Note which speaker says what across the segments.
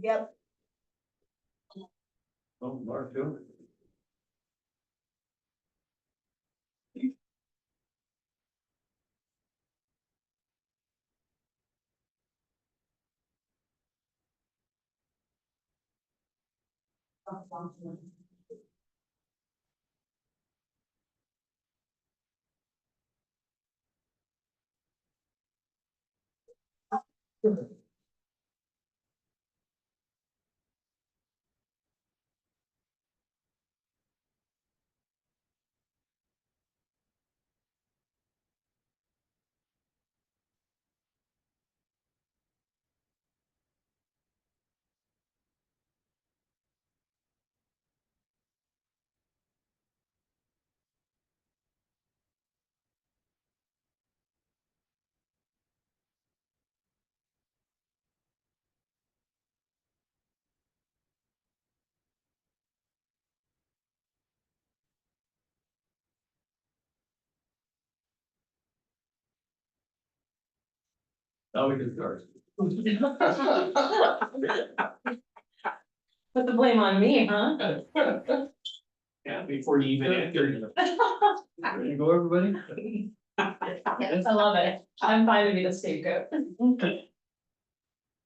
Speaker 1: Yep.
Speaker 2: Oh, Mark, too. Now we can start.
Speaker 1: Put the blame on me, huh?
Speaker 2: Yeah, before you even enter. Ready to go, everybody?
Speaker 1: Yes, I love it. I'm fine to be the scapegoat.
Speaker 2: All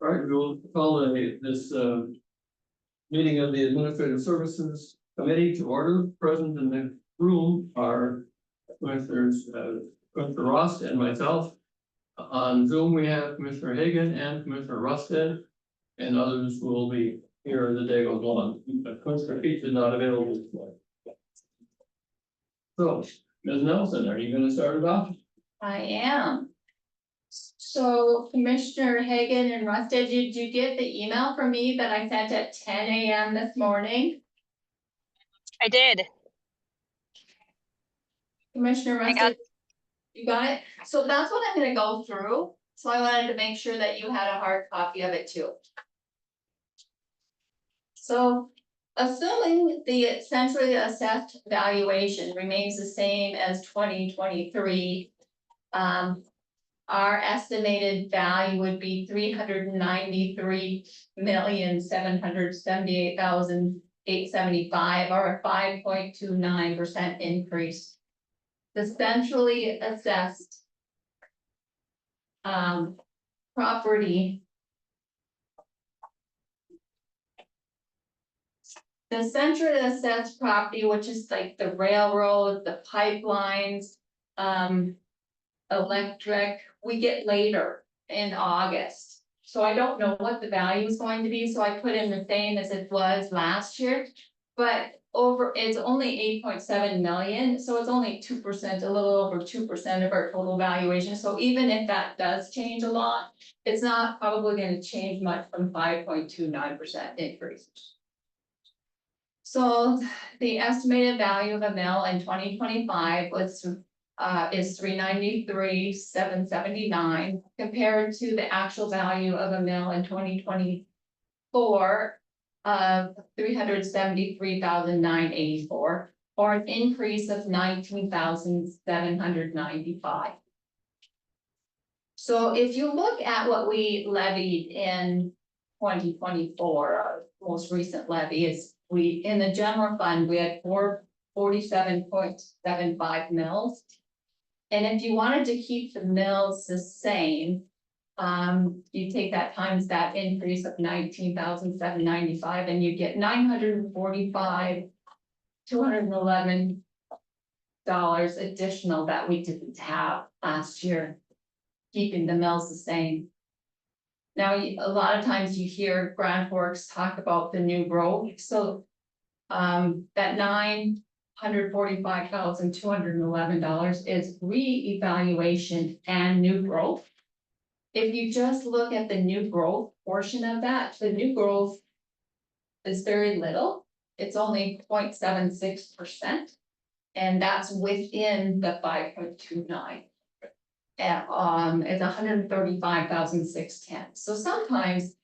Speaker 2: right, we'll call this meeting of the Administrative Services Committee to order. Present in the room are Commissioners Commissioner Rost and myself. On Zoom, we have Commissioner Hagan and Commissioner Rusted, and others will be here as the day goes on. But Commissioner Peach is not available today. So, Ms. Nelson, are you going to start it off?
Speaker 3: I am. So Commissioner Hagan and Rusted, did you get the email from me that I sent at 10 a.m. this morning?
Speaker 4: I did.
Speaker 3: Commissioner
Speaker 4: I got-
Speaker 3: Rusted, you got it? So that's what I'm gonna go through. So I wanted to make sure that you had a hard copy of it too. So assuming the centrally assessed valuation remains the same as 2023, our estimated value would be $393,778,875, or a 5.29% increase. The centrally assessed property. The centrally assessed property, which is like the railroad, the pipelines, electric, we get later in August. So I don't know what the value is going to be, so I put in the same as it was last year. But it's only 8.7 million, so it's only 2%, a little over 2% of our total valuation. So even if that does change a lot, it's not probably going to change much from 5.29% increase. So the estimated value of a mill in 2025 is $393,779 compared to the actual value of a mill in 2024 of $373,984, or an increase of $19,795. So if you look at what we levied in 2024, our most recent levy is in the general fund, we had 447.75 mills. And if you wanted to keep the mills the same, you take that times that increase of $19,795 and you get $945,211 additional that we didn't have last year, keeping the mills the same. Now, a lot of times you hear Grand Forks talk about the new growth, so that $945,211 is reevaluation and new growth. If you just look at the new growth portion of that, the new growth is very little. It's only 0.76%, and that's within the 5.29. It's $135,610. So sometimes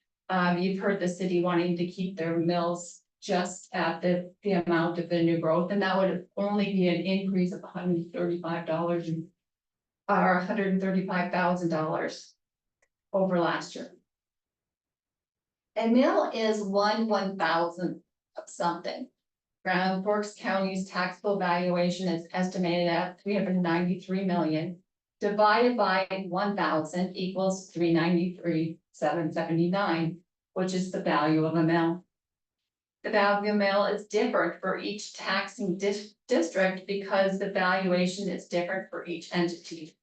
Speaker 3: you've heard the city wanting to keep their mills just at the amount of the new growth, and that would only be an increase of $135 or $135,000 over last year. A mill is 1/1000 of something. Grand Forks County's taxable valuation is estimated at 393 million. Divided by 1,000 equals 393,779, which is the value of a mill. The value of a mill is different for each taxing district because the valuation is different for each entity.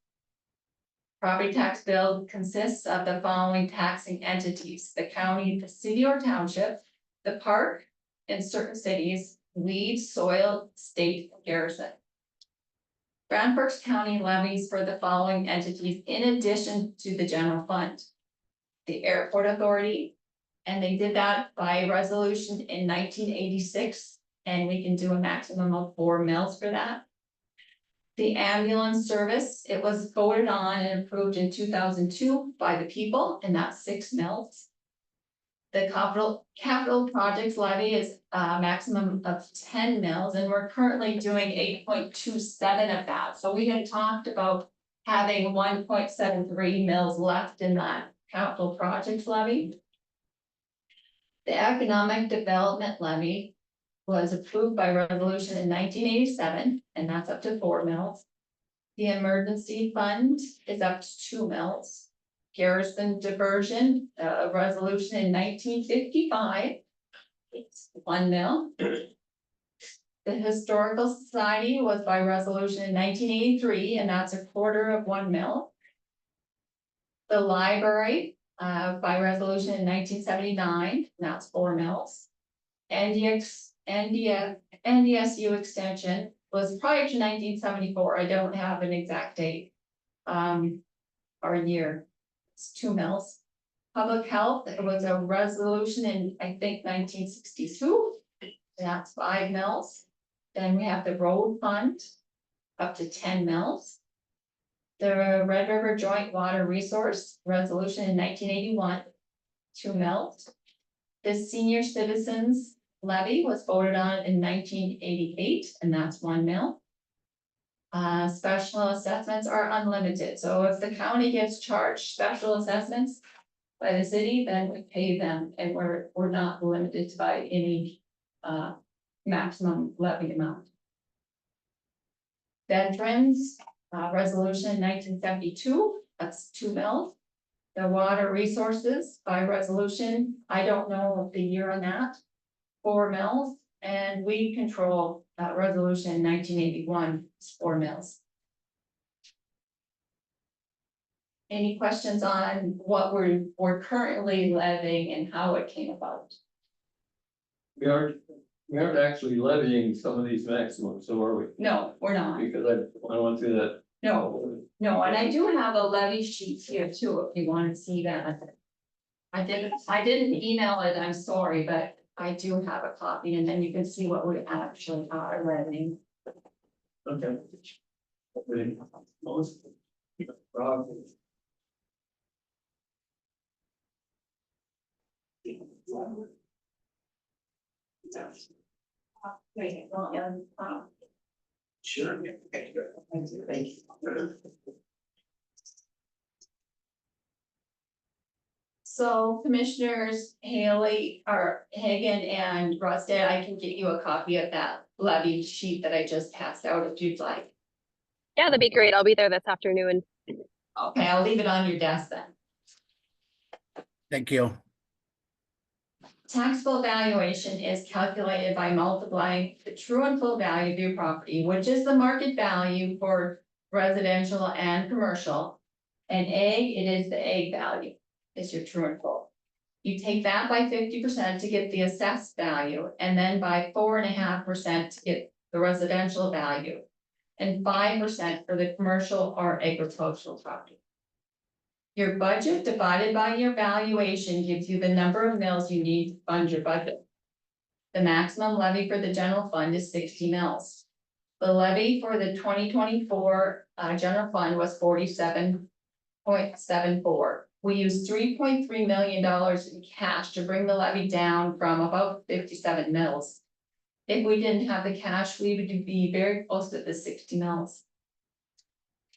Speaker 3: Property tax bill consists of the following taxing entities: the county, the city or township, the park in certain cities, weed, soil, state, garrison. Grand Forks County levies for the following entities in addition to the general fund. The Airport Authority, and they did that by resolution in 1986, and we can do a maximum of 4 mills for that. The ambulance service, it was voted on and approved in 2002 by the people, and that's 6 mills. The capital projects levy is a maximum of 10 mills, and we're currently doing 8.27 of that. So we had talked about having 1.73 mills left in that capital projects levy. The economic development levy was approved by resolution in 1987, and that's up to 4 mills. The emergency fund is up to 2 mills. Garrison diversion, a resolution in 1955. It's 1 mill. The Historical Society was by resolution in 1983, and that's a quarter of 1 mill. The library, by resolution in 1979, and that's 4 mills. NDSU extension was prior to 1974. I don't have an exact date. Or year. It's 2 mills. Public health, it was a resolution in, I think, 1962. That's 5 mills. Then we have the road fund, up to 10 mills. The Red River Joint Water Resource Resolution in 1981, 2 mills. The senior citizens levy was voted on in 1988, and that's 1 mill. Special assessments are unlimited, so if the county gets charged special assessments by the city, then we pay them, and we're not limited by any maximum levy amount. Veterans, resolution in 1972, that's 2 mills. The water resources by resolution, I don't know the year on that, 4 mills, and weed control, resolution in 1981, is 4 mills. Any questions on what we're currently levying and how it came about?
Speaker 2: We aren't actually levying some of these maximums, so are we?
Speaker 3: No, we're not.
Speaker 2: Because I went through that.
Speaker 3: No, and I do have a levy sheet here too, if you want to see that. I didn't email it, I'm sorry, but I do have a copy, and then you can see what we actually are levying.
Speaker 2: Okay. Okay. Most.
Speaker 3: Wait, well,
Speaker 2: Sure. Thank you.
Speaker 3: So Commissioners Haley or Hagan and Rosted, I can get you a copy of that levy sheet that I just passed out if you'd like.
Speaker 4: Yeah, that'd be great. I'll be there this afternoon.
Speaker 3: Okay, I'll leave it on your desk then.
Speaker 5: Thank you.
Speaker 3: Taxable valuation is calculated by multiplying the true and full value of your property, which is the market value for residential and commercial. And it is the egg value, is your true and full. You take that by 50% to get the assessed value, and then by 4.5% to get the residential value, and 5% for the commercial or agricultural property. Your budget divided by your valuation gives you the number of mills you need to fund your budget. The maximum levy for the general fund is 60 mills. The levy for the 2024 general fund was 47.74. We used $3.3 million in cash to bring the levy down from about 57 mills. If we didn't have the cash, we would be very close to the 60 mills.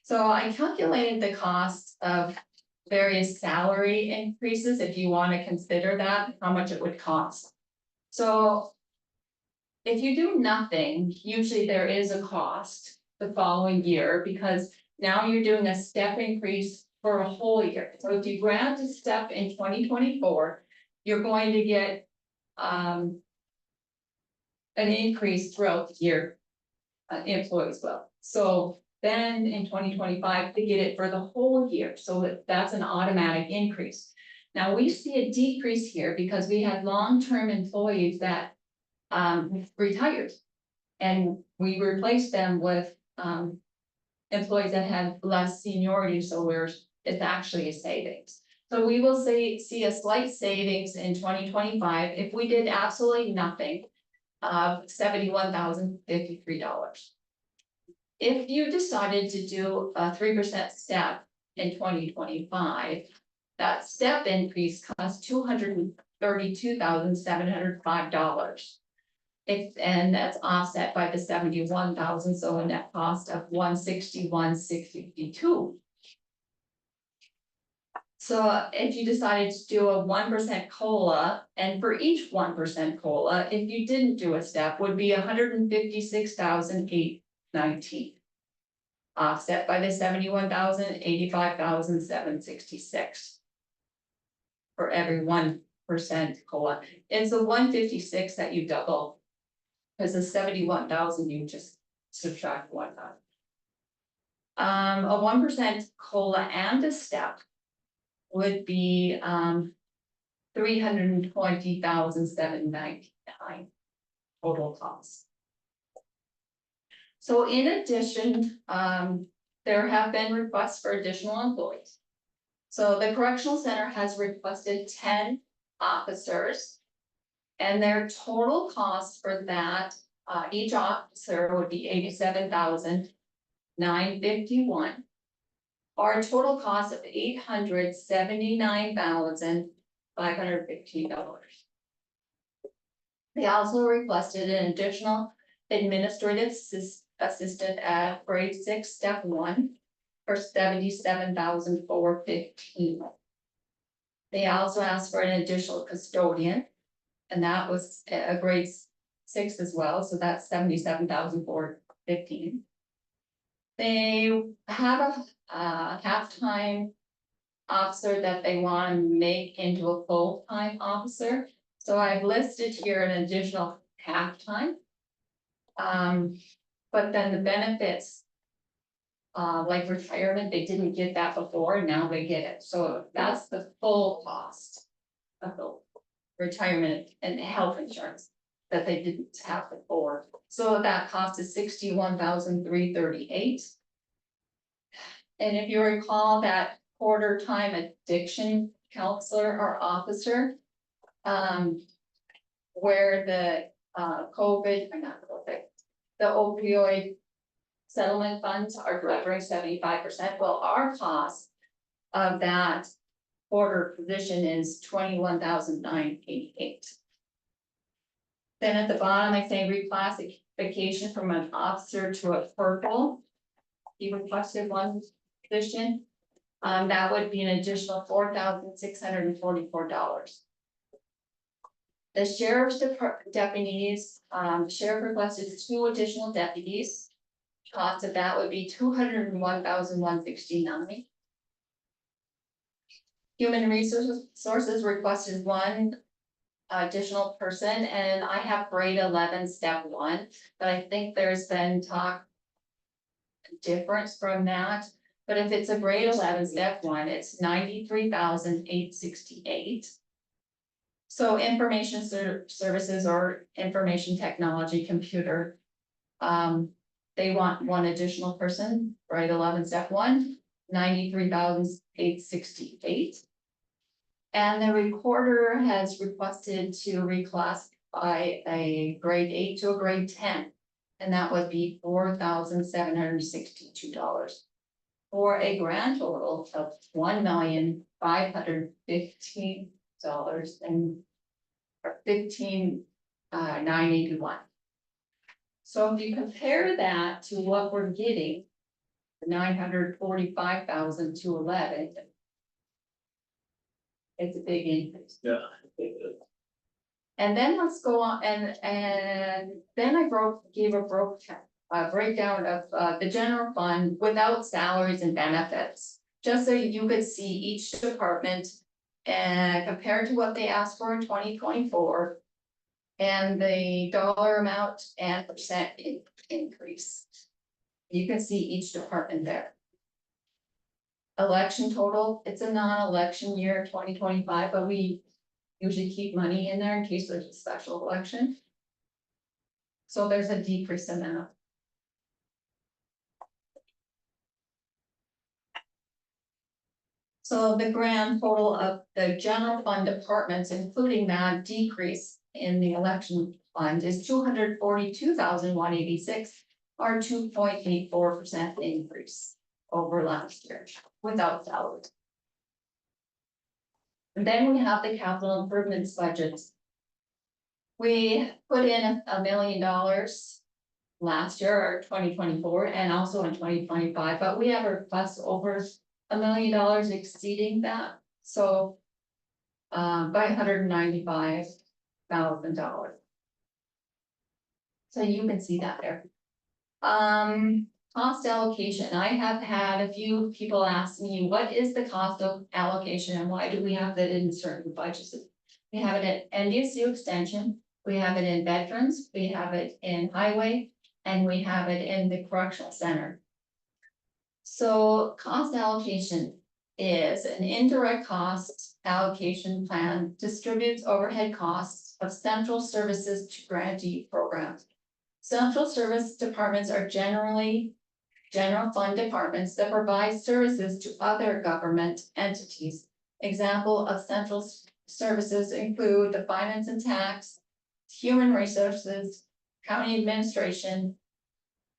Speaker 3: So I calculated the cost of various salary increases, if you wanna consider that, how much it would cost. So. If you do nothing, usually there is a cost the following year, because now you're doing a step increase for a whole year. So if you grant a step in 2024, you're going to get, an increase throughout the year. Employees will, so then in 2025, they get it for the whole year, so that's an automatic increase. Now, we see a decrease here because we had long-term employees that retired. And we replaced them with employees that had less seniority, so it's actually a savings. So we will see a slight savings in 2025 if we did absolutely nothing of $71,053. If you decided to do a 3% step in 2025, that step increase costs $232,705. And that's offset by the 71,000, so a net cost of $161,652. So if you decided to do a 1% COLA, and for each 1% COLA, if you didn't do a step, would be $156,819. Offset by the 71,000, 85,766. For every 1% COLA, it's the 156 that you double. Because the 71,000, you just subtract 1 time. A 1% COLA and a step would be $320,799 total cost. So in addition, there have been requests for additional employees. So the correctional center has requested 10 officers. And their total cost for that, each officer would be $87,951. Or a total cost of $879,515. They also requested an additional administrative assistant at grade 6, step 1 for $77,415. They also asked for an additional custodian. And that was a grade 6 as well, so that's $77,415. They have a half-time officer that they want to make into a full-time officer. So I've listed here an additional half-time. But then the benefits, like retirement, they didn't get that before, and now they get it. So that's the full cost of the retirement and health insurance that they didn't have before. So that cost is $61,338. And if you recall that quarter time addiction counselor or officer, where the the opioid settlement funds are covering 75%, well, our cost of that quarter position is $21,988. Then at the bottom, I say reclassification from an officer to a purple. You requested one position. That would be an additional $4,644. The sheriff's deputies, sheriff requested 2 additional deputies. Cost of that would be $201,169. Human resources requested 1 additional person, and I have grade 11, step 1, but I think there's been talk difference from that. But if it's a grade 11, step 1, it's $93,868. So information services or information technology computer, they want 1 additional person, grade 11, step 1, $93,868. And the recorder has requested to reclassify a grade 8 to a grade 10. And that would be $4,762. For a grand total of $1,515 and $15,981. So if you compare that to what we're getting, the $945,211, It's a big increase.
Speaker 2: Yeah.
Speaker 3: And then let's go on, and then I gave a breakdown of, the general fund without salaries and benefits. Just so you could see each department and compared to what they asked for in 2024. And the dollar amount and percent increase. You can see each department there. Election total, it's a non-election year, 2025, but we usually keep money in there in case there's a special election. So there's a decrease in that. So the grand total of the general fund departments, including that decrease in the election fund, is 242,186, or 2.84% increase over last year without salary. And then we have the capital improvements budgets. We put in $1 million last year, or 2024, and also in 2025, but we have a request over $1 million exceeding that, so by $195,000. So you can see that there. Cost allocation, I have had a few people ask me, what is the cost of allocation and why do we have that in certain budgets? We have it at NDSU Extension, we have it in Veterans, we have it in Highway, and we have it in the Correctional Center. So cost allocation is an indirect cost allocation plan, distributes overhead costs of central services to grantee programs. Central service departments are generally general fund departments that provide services to other government entities. Example of central services include the finance and tax, human resources, county administration,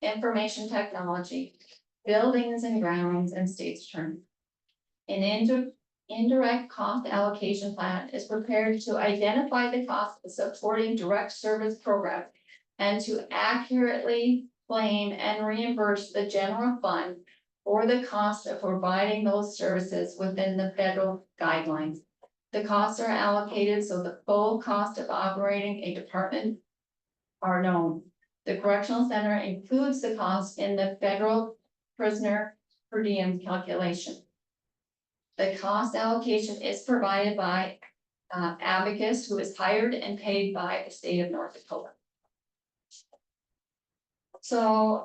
Speaker 3: information technology, buildings and grounds, and state's attorney. An indirect cost allocation plan is prepared to identify the cost of supporting direct service programs and to accurately claim and reimburse the general fund for the cost of providing those services within the federal guidelines. The costs are allocated so the full cost of operating a department are known. The Correctional Center includes the cost in the federal prisoner per diem calculation. The cost allocation is provided by Abacus, who is hired and paid by the state of North Dakota. So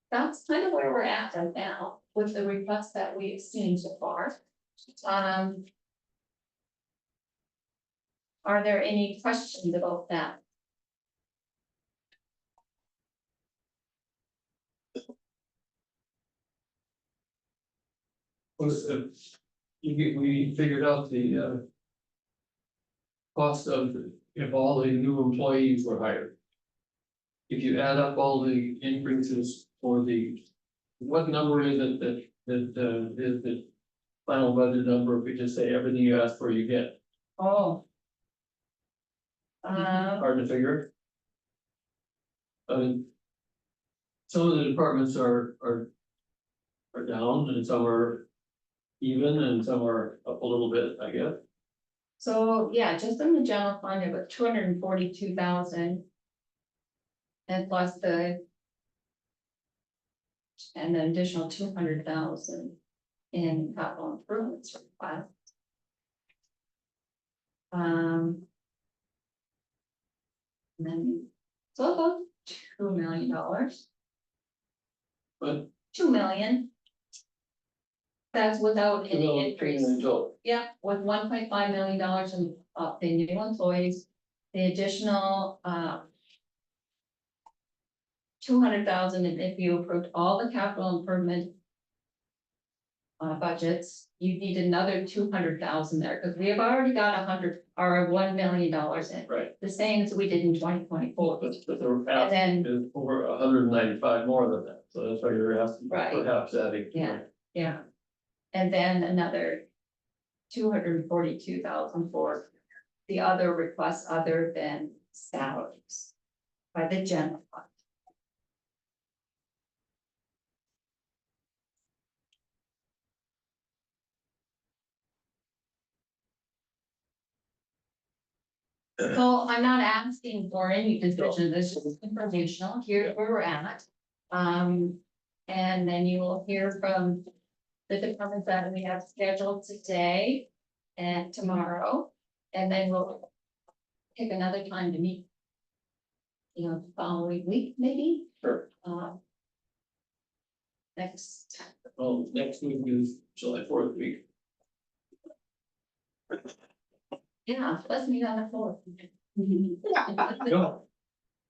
Speaker 3: that's kind of where we're at right now with the requests that we've seen so far. Are there any questions about that?
Speaker 2: We figured out the cost of if all the new employees were hired. If you add up all the increases for the, what number is it that is the final budget number? If we just say everything you ask for, you get.
Speaker 3: Oh.
Speaker 2: Hard to figure. I mean, some of the departments are down and some are even and some are up a little bit, I guess.
Speaker 3: So, yeah, just in the general fund, it was 242,000. And plus and an additional 200,000 in capital improvements request. And then, so about $2 million.
Speaker 2: But
Speaker 3: $2 million. That's without any increase.
Speaker 2: total.
Speaker 3: Yeah, with $1.5 million in the new employees, the additional 200,000, and if you approved all the capital improvement budgets, you need another 200,000 there, because we have already got $1 million in.
Speaker 2: Right.
Speaker 3: The same as we did in 2024.
Speaker 2: But the
Speaker 3: And then,
Speaker 2: is over 195 more than that, so that's why you're asking,
Speaker 3: Right.
Speaker 2: perhaps adding.
Speaker 3: yeah, and then another 242,000 for the other requests other than salaries by the general fund. So I'm not asking for any decision, this is informational, here's where we're at. And then you will hear from the departments that we have scheduled today and tomorrow. And then we'll pick another time to meet. You know, the following week, maybe,
Speaker 2: Sure.
Speaker 3: next.
Speaker 2: Well, next week is July 4th week.
Speaker 3: Yeah, let's meet on the floor.
Speaker 2: Go.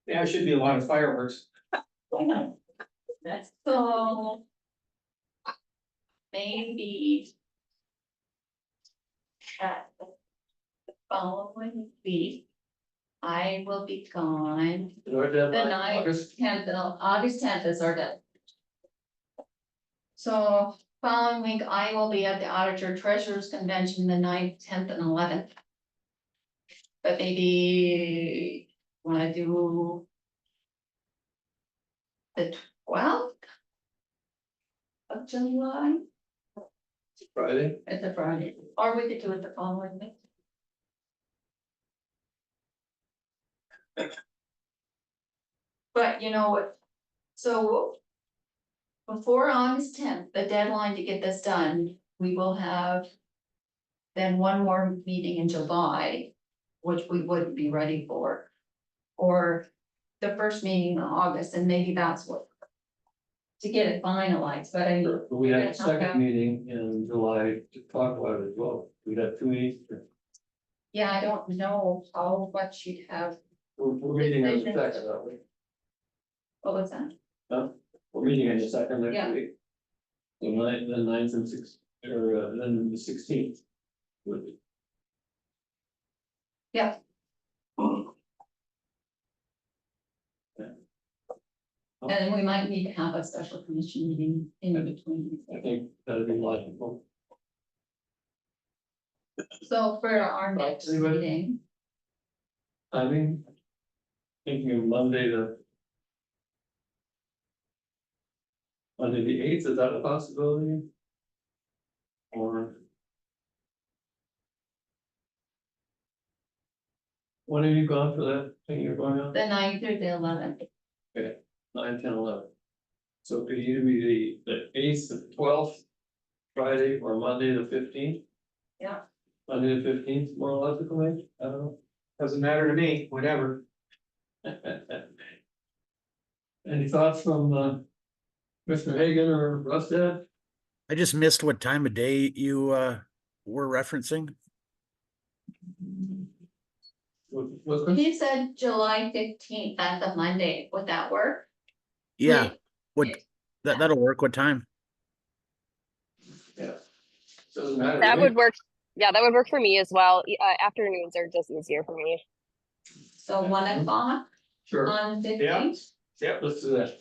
Speaker 6: Yeah, it should be a lot of fireworks.
Speaker 3: That's so. Maybe. At the following week. I will be gone,
Speaker 2: Our deadline,
Speaker 3: ninth.
Speaker 2: August.
Speaker 3: August 10th is our deadline. So following week, I will be at the Auditor Treasurers Convention, the 9th, 10th, and 11th. But maybe wanna do the 12th of July,
Speaker 2: Friday.
Speaker 3: it's a Friday, or we could do it the following week. But you know what, so before August 10th, the deadline to get this done, we will have then one more meeting in July, which we wouldn't be ready for. Or the first meeting in August, and maybe that's what. To get it finalized, but I,
Speaker 2: Sure. We have a
Speaker 3: Okay.
Speaker 2: second meeting in July to talk about it as well. We got 2 meetings.
Speaker 3: yeah, I don't know how much you'd have,
Speaker 2: We're meeting on the second, aren't we?
Speaker 3: what was that?
Speaker 2: Huh? We're meeting on the second
Speaker 3: Yeah.
Speaker 2: next week. The 9th and 6th, or then the 16th.
Speaker 3: Yeah. And then we might need to have a special commission meeting in between.
Speaker 2: I think that'd be logical.
Speaker 3: So for our next
Speaker 2: Anybody?
Speaker 3: meeting,
Speaker 2: I mean. Thinking of Monday the 8th, is that a possibility? Or? When are you gone for that thing you're going on?
Speaker 3: the 9th or the 11th,
Speaker 2: 9, 10, 11. So it could either be the 8th, the 12th, Friday, or Monday, the 15th?
Speaker 3: Yeah.
Speaker 2: Monday, the 15th, more logical, maybe? I don't
Speaker 6: Doesn't matter to me, whatever.
Speaker 2: know. Any thoughts from, Mr. Hagan or Rusted?
Speaker 5: I just missed what time of day you were referencing.
Speaker 2: What's that?
Speaker 3: he said July 15th, that's a Monday, would that work?
Speaker 5: Yeah, what,
Speaker 3: Yeah.
Speaker 5: that'll work. What time?
Speaker 2: Yeah. Doesn't matter. to
Speaker 4: That
Speaker 2: me.
Speaker 4: would work. Yeah, that would work for me as well. Afternoons are just easier for me.
Speaker 3: So 1 o'clock
Speaker 2: Sure,
Speaker 3: on the
Speaker 6: Yeah.
Speaker 3: 15th?
Speaker 6: Yep.
Speaker 2: let's do that.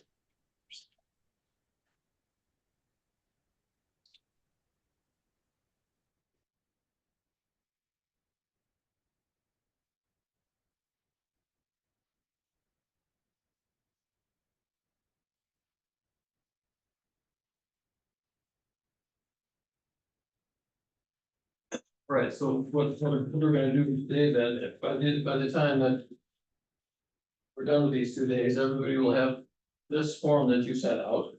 Speaker 2: Right, so what we're gonna do today then, if by the time that. We're done with these 2 days, everybody will have this form that you sent out.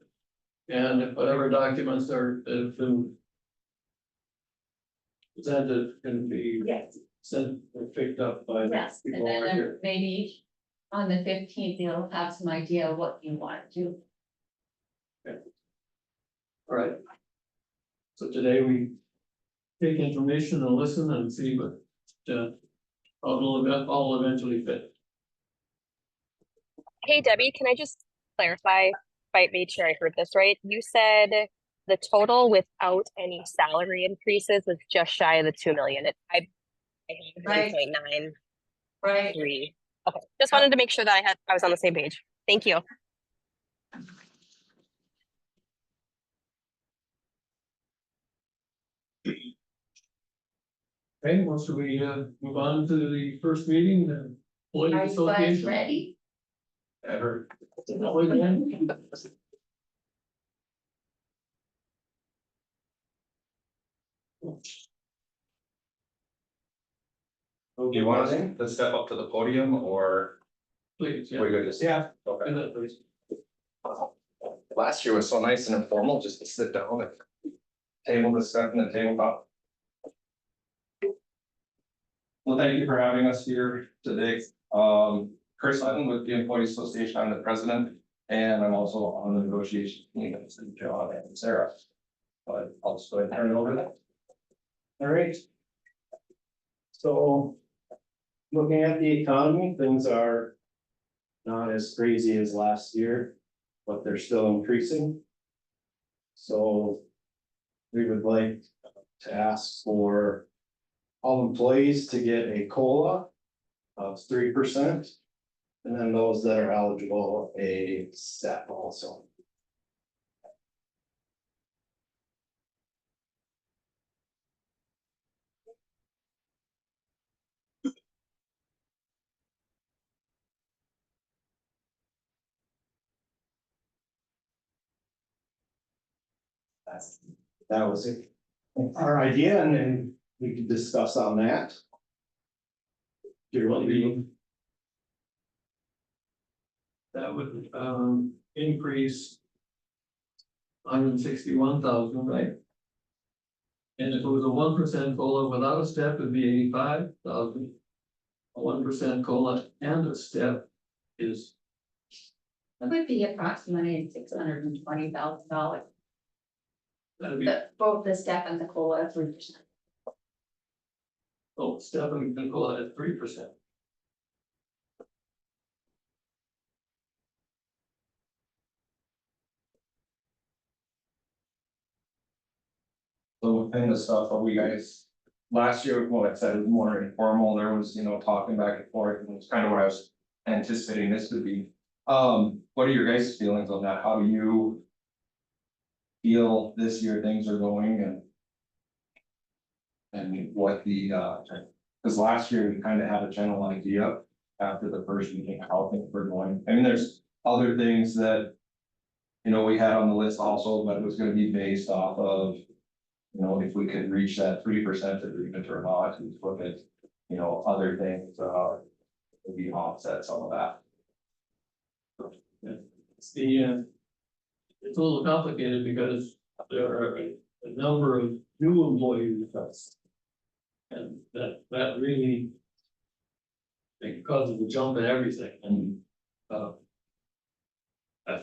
Speaker 2: And whatever documents that have been. Presented can be
Speaker 3: Yes.
Speaker 2: sent or picked up by.
Speaker 3: Yes, and
Speaker 2: people
Speaker 3: then
Speaker 2: right here.
Speaker 3: maybe on the 15th, you'll have some idea of what you want to do.
Speaker 2: All right. So today we take information and listen and see what, all eventually fit.
Speaker 4: Hey, Debbie, can I just clarify if I made sure I heard this right? You said the total without any salary increases was just shy of the 2 million. I have
Speaker 3: Right.
Speaker 4: 1.93.
Speaker 3: Right.
Speaker 4: Okay, just wanted to make sure that I was on the same page. Thank you.
Speaker 2: Okay, well, should we move on to the first meeting, the
Speaker 3: Are
Speaker 2: Employees
Speaker 3: you guys
Speaker 2: Association?
Speaker 3: ready?
Speaker 2: Ever. Always been.
Speaker 7: Do you want us to step up to the podium or
Speaker 2: Please, yeah.
Speaker 7: we go just?
Speaker 2: Yeah.
Speaker 7: Okay.
Speaker 2: Do that, please.
Speaker 7: Last year was so nice and informal, just to sit down and table discussion and table talk. Well, thank you for having us here today. Chris Sutton with the Employees Association, I'm the president, and I'm also on the negotiation team with John and Sarah. But I'll just go ahead and turn it over to them.
Speaker 6: All right. So. Looking at the economy, things are. Not as crazy as last year, but they're still increasing. So. We would like to ask for. All employees to get a COLA of 3%. And then those that are eligible, a step also. That was it. Our idea, and then we could discuss on that.
Speaker 2: You're welcome. That would, increase. $161,000, right? And if it was a 1% COLA without a step, it'd be 85,000. A 1% COLA and a step is,
Speaker 3: It would be approximately $620,000,
Speaker 2: that'd be,
Speaker 3: both the step and the COLA 3%.
Speaker 2: oh, step and COLA at 3%.
Speaker 7: So within the stuff, are we guys, last year, well, I said it was more informal, there was, talking back and forth, and it's kind of what I was anticipating this would be. What are your guys' feelings on that? How do you feel this year things are going and what the, because last year we kind of had a general idea after the first meeting, how things were going. I mean, there's other things that, we had on the list also, but it was gonna be based off of, if we could reach that 3% agreement or not, and look at, other things, maybe offset some of that.
Speaker 2: It's it's a little complicated because there are a number of new employee requests. And that really. It causes a jump in everything and,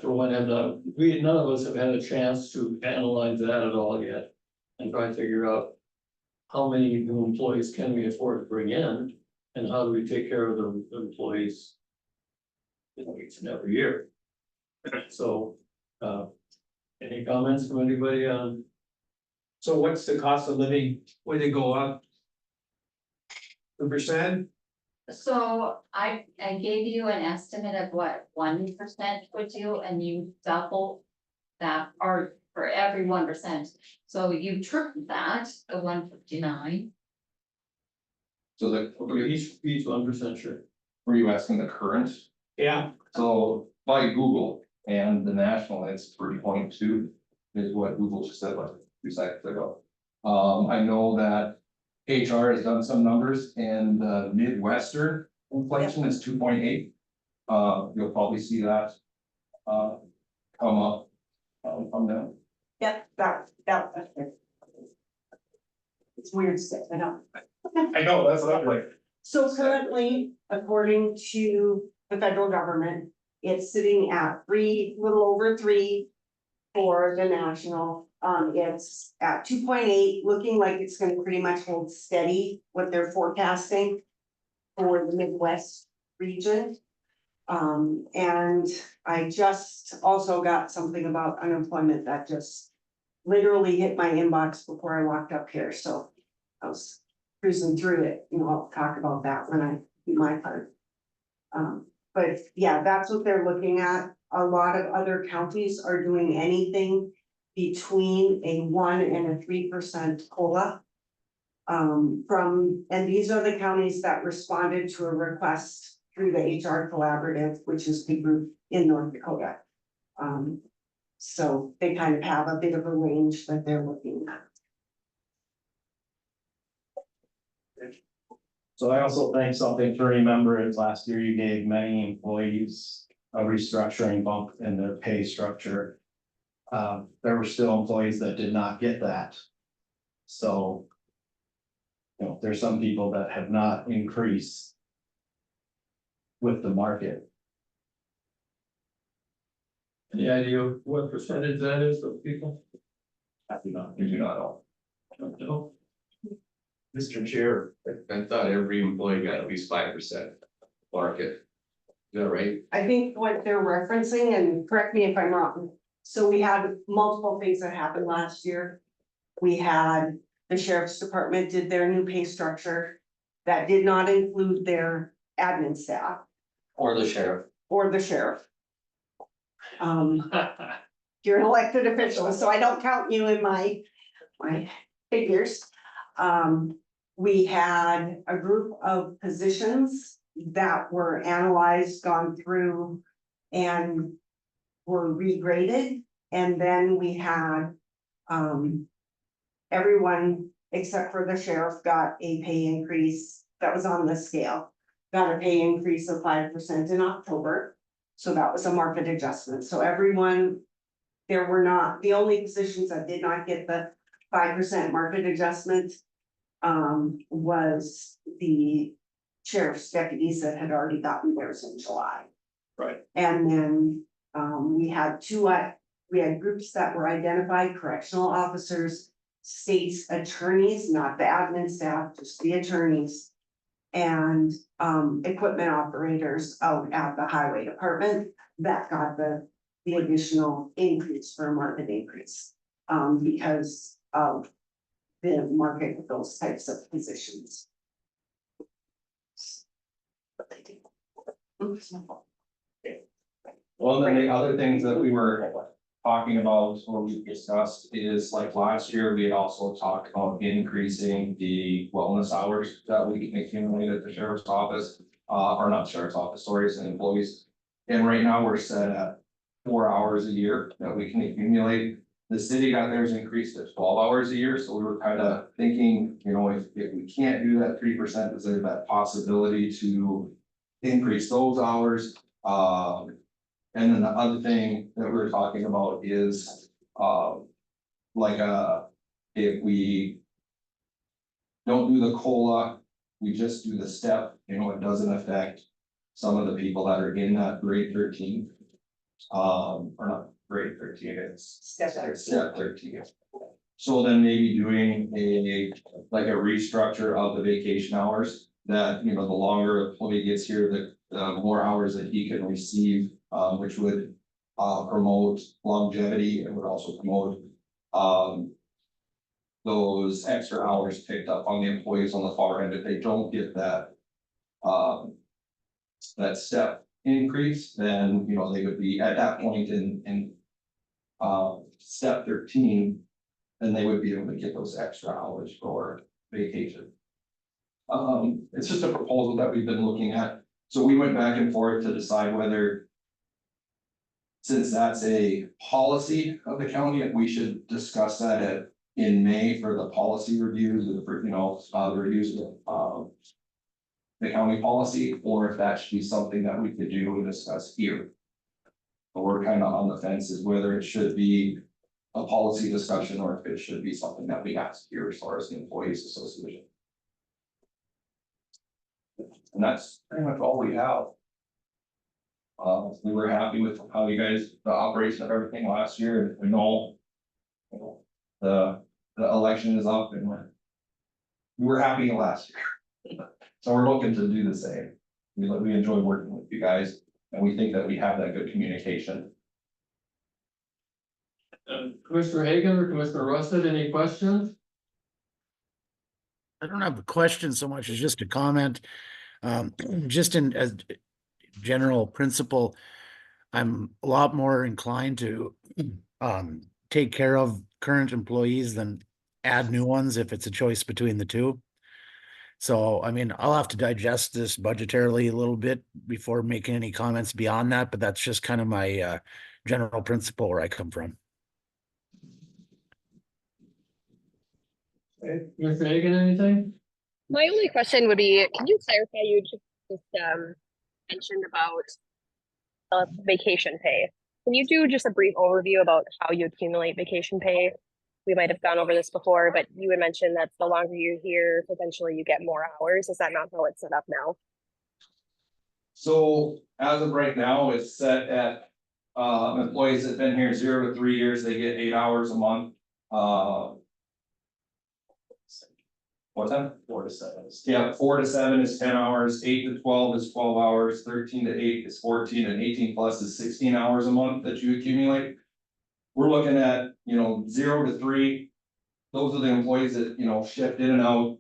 Speaker 2: for one, none of us have had a chance to analyze that at all yet. And try and figure out how many new employees can we afford to bring in and how do we take care of the employees each and every year. So, any comments from anybody on?
Speaker 6: So what's the cost of living, when they go up? 2%?
Speaker 3: So I gave you an estimate of what 1% would do, and you double that, or for every 1%. So you triple that, the 159.
Speaker 7: So
Speaker 2: Each 1% sure.
Speaker 7: were you asking the current?
Speaker 6: Yeah.
Speaker 7: So by Google and the national, it's 3.2 is what Google just said like 2 seconds ago. I know that HR has done some numbers and the Midwestern inflation is 2.8. You'll probably see that come up, come down.
Speaker 8: Yep, that's it. It's weird stuff, I know.
Speaker 7: I know, that's what I'm like.
Speaker 8: So currently, according to the federal government, it's sitting at little over 3 for the national. It's at 2.8, looking like it's gonna pretty much hold steady what they're forecasting for the Midwest region. And I just also got something about unemployment that just literally hit my inbox before I walked up here, so I was cruising through it, I'll talk about that when I do my part. But yeah, that's what they're looking at. A lot of other counties are doing anything between a 1 and a 3% COLA. And these are the counties that responded to a request through the HR Collaborative, which is the group in North Dakota. So they kind of have a bit of a range that they're looking at.
Speaker 6: So I also think something to remember is last year you gave many employees a restructuring bump in their pay structure. There were still employees that did not get that. So. You know, there's some people that have not increased. With the market.
Speaker 2: Any idea what percentage that is of people?
Speaker 6: I do not.
Speaker 7: You do not know.
Speaker 2: I don't know.
Speaker 6: Mr. Chair,
Speaker 9: I thought every employee got at least 5% market. Is that right?
Speaker 8: I think what they're referencing, and correct me if I'm wrong, so we had multiple things that happened last year. We had the sheriff's department did their new pay structure. That did not include their admin staff
Speaker 9: Or the sheriff.
Speaker 8: or the sheriff. You're an elected official, so I don't count you in my figures. We had a group of positions that were analyzed, gone through and were regraded. And then we had, everyone except for the sheriff got a pay increase that was on the scale. Got a pay increase of 5% in October. So that was a market adjustment. So everyone, there were not, the only positions that did not get the 5% market adjustment was the sheriff's deputies that had already gotten theirs in July.
Speaker 6: Right.
Speaker 8: And then we had we had groups that were identified, correctional officers, state's attorneys, not the admin staff, just the attorneys. And equipment operators out at the highway department that got the additional increase for a market increase. Because of the market with those types of positions. But they did.
Speaker 7: Well, then the other things that we were talking about, or we discussed, is like last year, we had also talked about increasing the wellness hours that we can accumulate at the sheriff's office, or not sheriff's office, sorry, and employees. And right now, we're set at 4 hours a year that we can accumulate. The city got theirs increased to 12 hours a year, so we were kind of thinking, you know, if we can't do that 3%, is there that possibility to increase those hours? And then the other thing that we were talking about is, if we don't do the COLA, we just do the step, you know, it doesn't affect some of the people that are in that grade 13. Or not grade 13, it's step 13. So then maybe doing a restructure of the vacation hours that, you know, the longer a employee gets here, the more hours that he can receive, which would promote longevity and would also promote those extra hours picked up on the employees on the far end. If they don't get that that step increase, then, you know, they would be at that point in step 13, then they would be able to get those extra hours for vacation. It's just a proposal that we've been looking at. So we went back and forth to decide whether, since that's a policy of the county, if we should discuss that in May for the policy reviews, for, you know, the reviews of the county policy, or if that should be something that we could do and discuss here. But we're kind of on the fence as whether it should be a policy discussion or if it should be something that we ask here as far as the employees association. And that's pretty much all we have. We were happy with how you guys, the operation of everything last year, and we know, you know, the election is up and we were happy last year. So we're looking to do the same. We enjoy working with you guys and we think that we have that good communication.
Speaker 2: Commissioner Hagan or Commissioner Rusted, any questions?
Speaker 5: I don't have a question so much as just a comment. Just in as general principle, I'm a lot more inclined to take care of current employees than add new ones if it's a choice between the two. So, I mean, I'll have to digest this budgetarily a little bit before making any comments beyond that, but that's just kind of my general principle where I come from.
Speaker 2: Commissioner Hagan, anything?
Speaker 4: My only question would be, can you clarify, you just mentioned about vacation pay. Can you do just a brief overview about how you accumulate vacation pay? We might have gone over this before, but you had mentioned that the longer you're here, potentially you get more hours. Is that not how it's set up now?
Speaker 7: So as of right now, it's set at, employees that've been here 0 to 3 years, they get 8 hours a month. What's that?
Speaker 6: 4 to 7.
Speaker 7: Yeah, 4 to 7 is 10 hours, 8 to 12 is 12 hours, 13 to 8 is 14, and 18 plus is 16 hours a month that you accumulate. We're looking at, 0 to 3. Those are the employees that, shift in and out.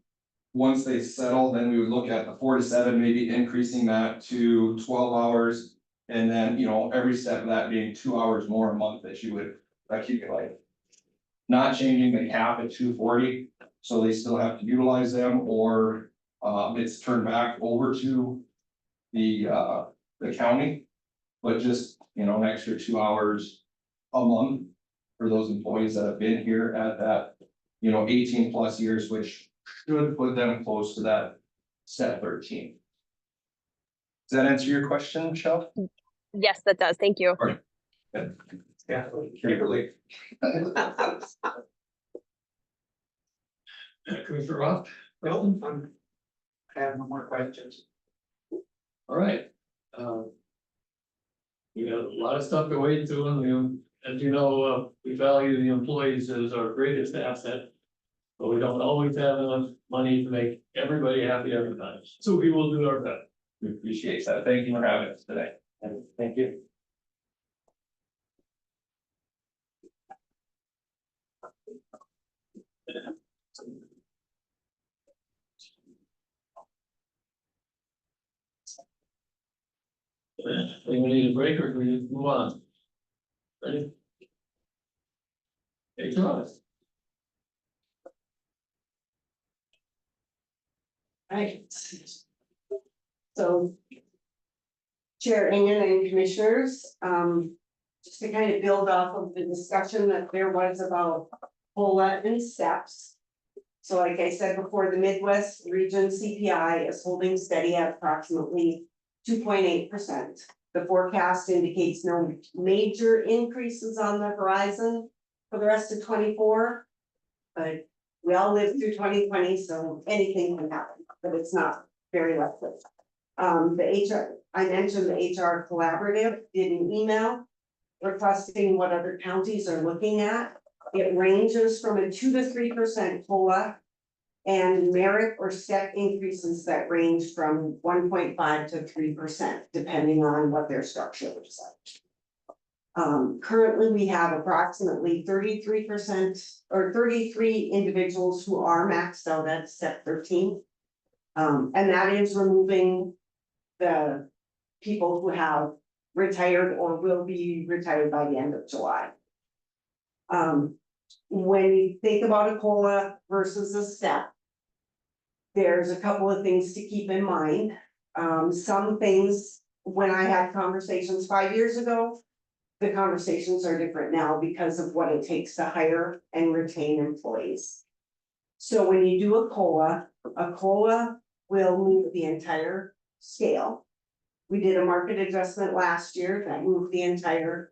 Speaker 7: Once they settle, then we would look at the 4 to 7, maybe increasing that to 12 hours. And then, every step of that being 2 hours more a month that you would accumulate. Not changing the cap at 240, so they still have to utilize them, or it's turned back over to the county. But just, an extra 2 hours a month for those employees that have been here at that, 18 plus years, which should put them close to that step 13. Does that answer your question, Michelle?
Speaker 4: Yes, that does. Thank you.
Speaker 7: Yeah, Kimberly.
Speaker 2: Commissioner Roth?
Speaker 6: No, I have no more questions.
Speaker 2: All right. We got a lot of stuff to wade through, and as you know, we value the employees as our greatest asset. But we don't always have enough money to make everybody happy every time, so we will do our best.
Speaker 7: We appreciate that. Thank you for having us today.
Speaker 6: And thank you.
Speaker 2: Do we need a break, or do we move on? Ready? Hey, Travis.
Speaker 8: Right. So. Chair Ingen and Commissioners, just to kind of build off of the discussion that there was about COLA and steps. So like I said before, the Midwest region CPI is holding steady at approximately 2.8%. The forecast indicates no major increases on the horizon for the rest of 24. But we all lived through 2020, so anything can happen, but it's not very likely. I mentioned the HR collaborative did an email requesting what other counties are looking at. It ranges from a 2 to 3% COLA and merit or step increases that range from 1.5 to 3%, depending on what their structure looks like. Currently, we have approximately 33% or 33 individuals who are maxed out at step 13. And that is removing the people who have retired or will be retired by the end of July. When you think about a COLA versus a step, there's a couple of things to keep in mind. Some things, when I had conversations 5 years ago, the conversations are different now because of what it takes to hire and retain employees. So when you do a COLA will move the entire scale. We did a market adjustment last year that moved the entire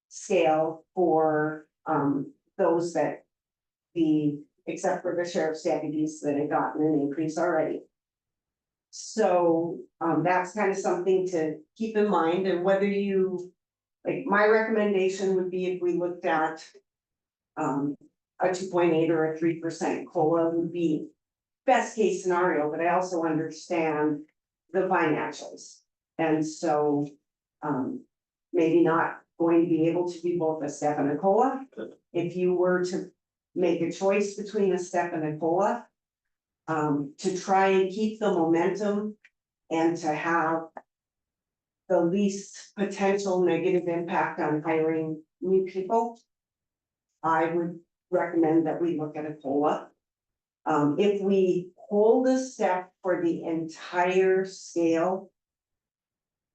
Speaker 8: scale for those that except for the sheriff's deputies that had gotten an increase already. So that's kind of something to keep in mind, and whether you, like, my recommendation would be if we looked at a 2.8 or a 3% COLA would be best case scenario, but I also understand the financials. And so maybe not going to be able to do both a step and a COLA. If you were to make a choice between a step and a COLA, to try and keep the momentum and to have the least potential negative impact on hiring new people, I would recommend that we look at a COLA. If we hold a step for the entire scale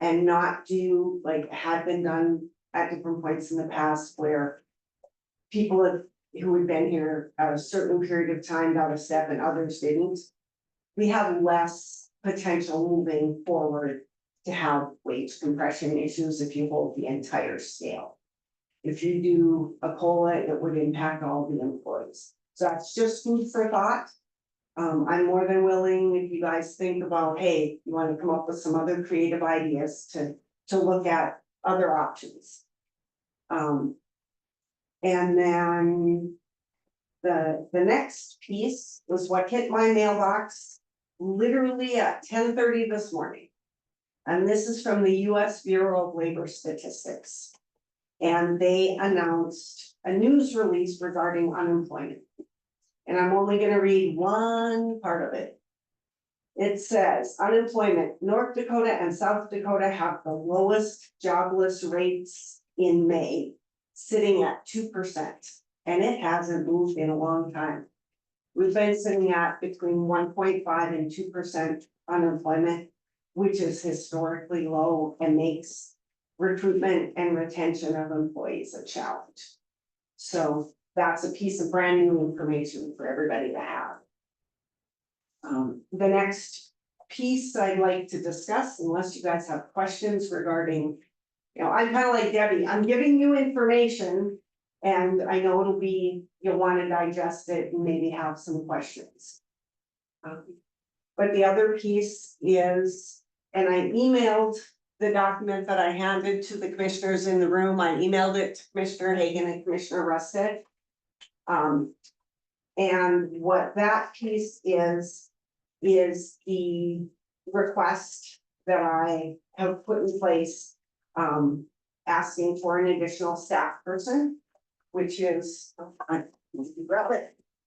Speaker 8: and not do like had been done at different points in the past where people who had been here at a certain period of time got a step and others didn't, we have less potential moving forward to have wage compression issues if you hold the entire scale. If you do a COLA, it would impact all the employees. So that's just food for thought. I'm more than willing, if you guys think about, hey, you wanna come up with some other creative ideas to look at other options. And then the next piece was what hit my mailbox literally at 10:30 this morning. And this is from the US Bureau of Labor Statistics. And they announced a news release regarding unemployment. And I'm only gonna read one part of it. It says unemployment, North Dakota and South Dakota have the lowest jobless rates in May, sitting at 2%. And it hasn't moved in a long time. We've been sitting at between 1.5 and 2% unemployment, which is historically low and makes recruitment and retention of employees a challenge. So that's a piece of brand new information for everybody to have. The next piece I'd like to discuss, unless you guys have questions regarding, I'm kind of like Debbie, I'm giving you information. And I know it'll be, you'll want to digest it and maybe have some questions. But the other piece is, and I emailed the document that I handed to the commissioners in the room, I emailed it to Commissioner Hagan and Commissioner Rusted. And what that piece is the request that I have put in place, asking for an additional staff person, which is, I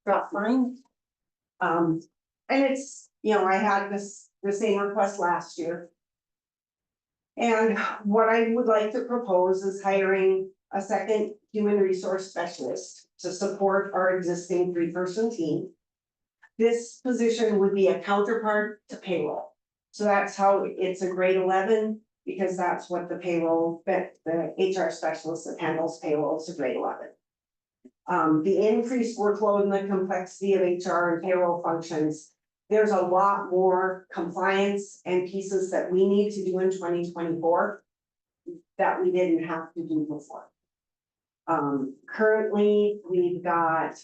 Speaker 8: drop mine. And it's, I had the same request last year. And what I would like to propose is hiring a second human resource specialist to support our existing 3-person team. This position would be a counterpart to payroll. So that's how it's a grade 11, because that's what the payroll, that the HR specialist that handles payroll is a grade 11. The increased workload and the complexity of HR and payroll functions, there's a lot more compliance and pieces that we need to do in 2024 that we didn't have to do before. Currently, we've got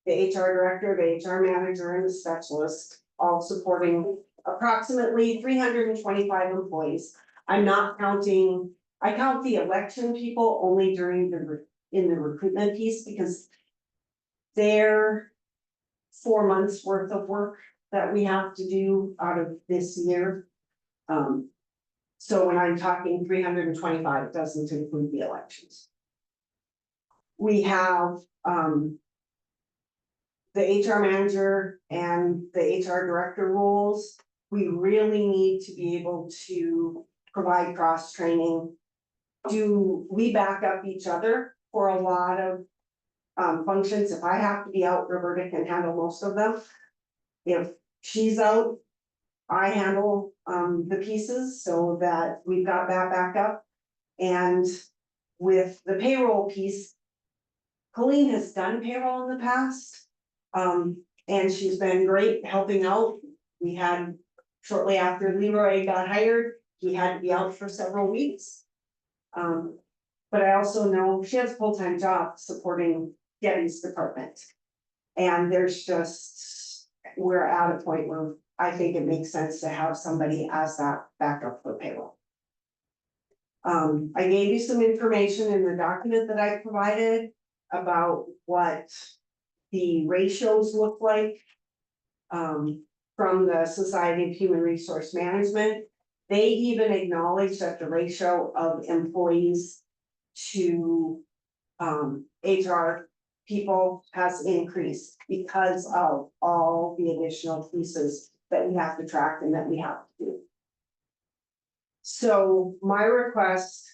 Speaker 8: the HR director, the HR manager, and the specialist all supporting approximately 325 employees. I'm not counting, I count the election people only during in the recruitment piece, because they're 4 months worth of work that we have to do out of this year. So when I'm talking 325, it doesn't include the elections. We have the HR manager and the HR director roles. We really need to be able to provide cross training. We back up each other for a lot of functions. If I have to be out, Roberta can handle most of them. If she's out, I handle the pieces so that we've got that backup. And with the payroll piece, Colleen has done payroll in the past. And she's been great helping out. We had, shortly after Leroy got hired, he had to be out for several weeks. But I also know she has a full-time job supporting Debbie's department. And there's just, we're at a point where I think it makes sense to have somebody as that backup for payroll. I gave you some information in the document that I provided about what the ratios look like from the Society of Human Resource Management. They even acknowledge that the ratio of employees to HR people has increased because of all the additional pieces that we have to track and that we have to do. So my request,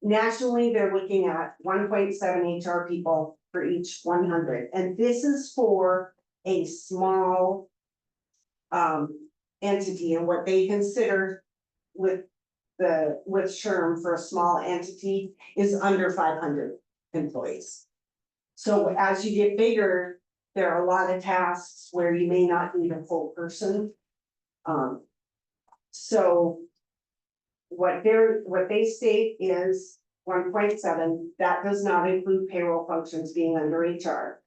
Speaker 8: nationally, they're looking at 1.7 HR people for each 100. And this is for a small entity, and what they consider with SHRM for a small entity is under 500 employees. So as you get bigger, there are a lot of tasks where you may not need a full person. So. What they state is 1.7, that does not include payroll functions being under HR.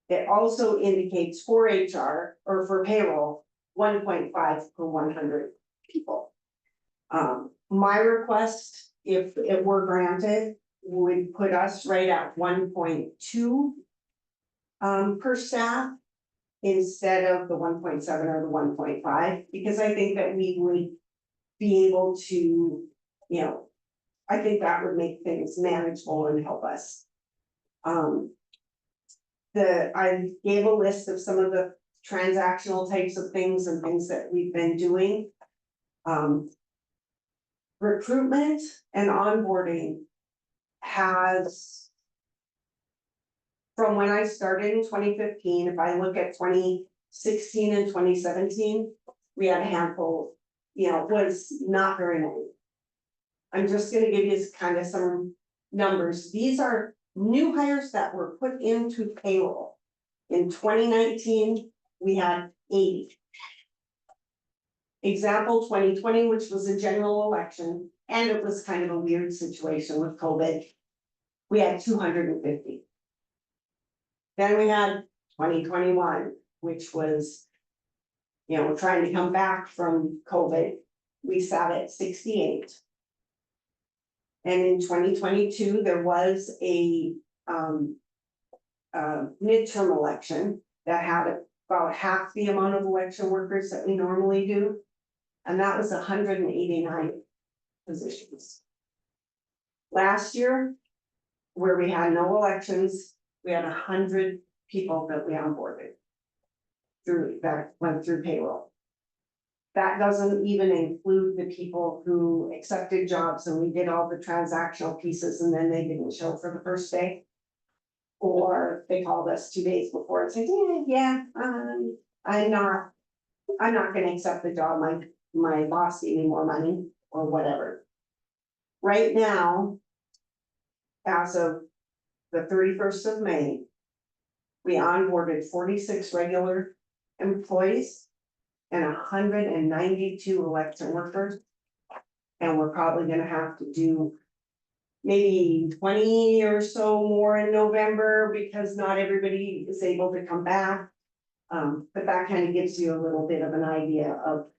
Speaker 8: It also indicates for HR or for payroll, 1.5 per 100 people. My request, if it were granted, would put us right at 1.2 per staff instead of the 1.7 or the 1.5, because I think that we would be able to, I think that would make things manageable and help us. I gave a list of some of the transactional types of things and things that we've been doing. Recruitment and onboarding has, from when I started in 2015, if I look at 2016 and 2017, we had a handful, was not very many. I'm just gonna give you kind of some numbers. These are new hires that were put into payroll. In 2019, we had 80. Example, 2020, which was a general election, and it was kind of a weird situation with COVID. We had 250. Then we had 2021, which was, trying to come back from COVID. We sat at 68. And in 2022, there was a midterm election that had about half the amount of election workers that we normally do. And that was 189 positions. Last year, where we had no elections, we had 100 people that we onboarded that went through payroll. That doesn't even include the people who accepted jobs and we did all the transactional pieces and then they didn't show for the first day. Or they called us 2 days before and said, I'm not gonna accept the job, my boss gave me more money or whatever. Right now, as of the 31st of May, we onboarded 46 regular employees and 192 election workers. And we're probably gonna have to do maybe 20 or so more in November because not everybody is able to come back. But that kind of gives you a little bit of an idea of